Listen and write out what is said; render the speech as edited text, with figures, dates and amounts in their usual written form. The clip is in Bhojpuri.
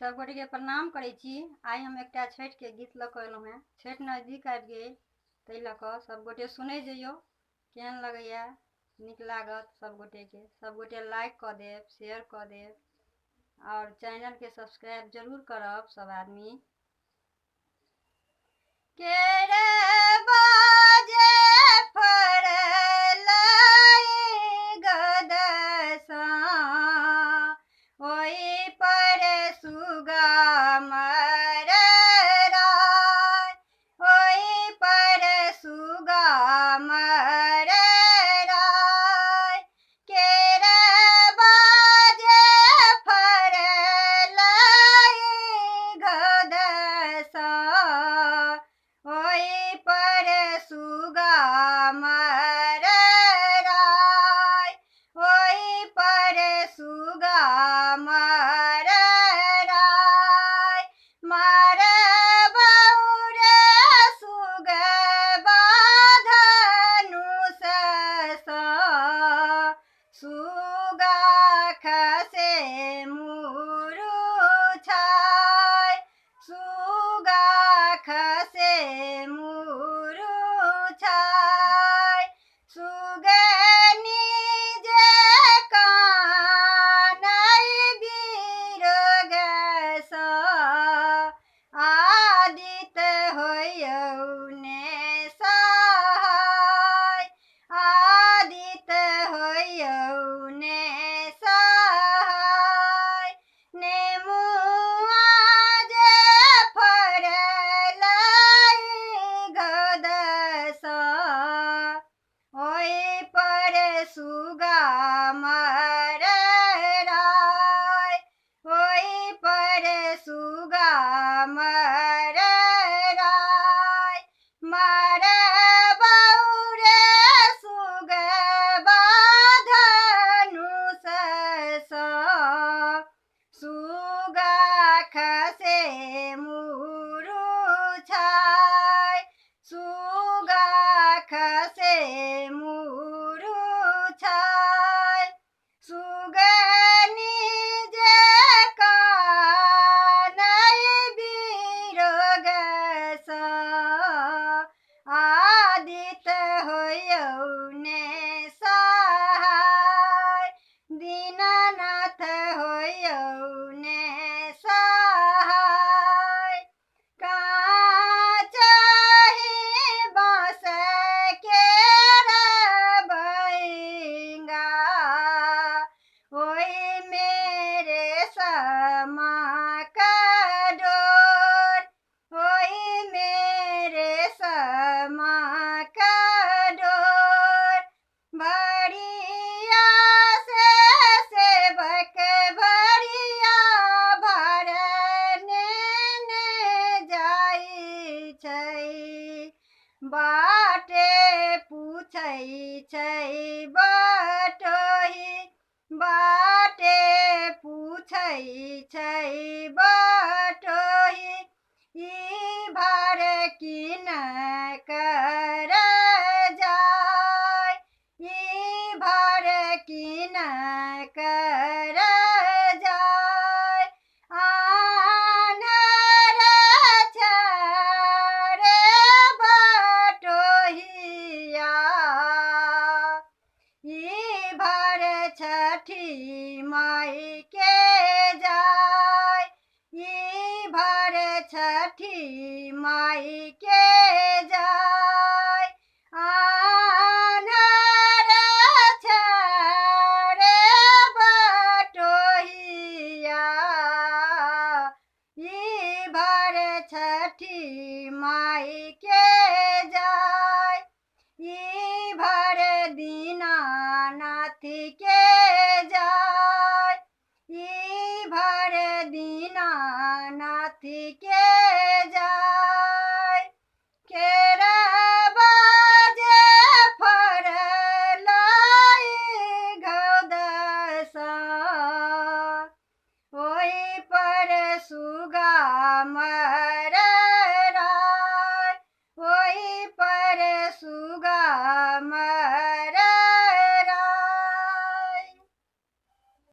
सब गोटे के प्रणाम करै छी। आइ हम एकटा छठि के गीत लऽ कऽ एलहुँ हेँ। छठि नजदीक आबि गेल, ताहि लऽ कऽ सब गोटे सुनै जइयौ, केहन लगैया, नीक लागत सब गोटे के। सब गोटे लाइक कऽ देब, शेयर कऽ देब और चैनल के सब्सक्राइब जरूर करब सब आदमी। केरे बाजे फड़लै गदसा, ओहि पर सुगा मरराय, ओहि पर सुगा मरराय। केरे बाजे फड़लै गदसा, ओहि पर सुगा मरराय, ओहि पर सुगा मरराय। मारबौ रे सुगबा धनुष सँ, सुगा खसे मुरुछाय, सुगा खसे मुरुछाय। सुगनी जे कानै बिरग सँ, आदित्य होयौ ने सहाय, आदित्य होयौ ने सहाय। नेमुआ जे फड़लै गदसा, ओहि पर सुगा मरराय, ओहि पर सुगा मरराय। मारबौ रे सुगबा धनुष सँ, सुगा खसे मुरुछाय, सुगा खसे मुरुछाय। सुगनी जे कानै बिरग सँ, आदित्य होयौ ने सहाय, दीननाथ होयौ ने सहाय। काचहि बाँस केरबैंगा, ओहि मेरे समाक डोर, ओहि मेरे समाक डोर। भरिया से सेवक भरिया भरने ने जाइ छै, बाटे पूछै छै बटोही, बाटे पूछै छै बटोही। ई भार किन कर जाय, ई भार किन कर जाय। आन्हर छारे बटोहिया, ई भार छठी माई के जाय, ई भार छठी माई के जाय। आन्हर छारे बटोहिया, ई भार छठी माई के जाय, ई भार दीनानाथ के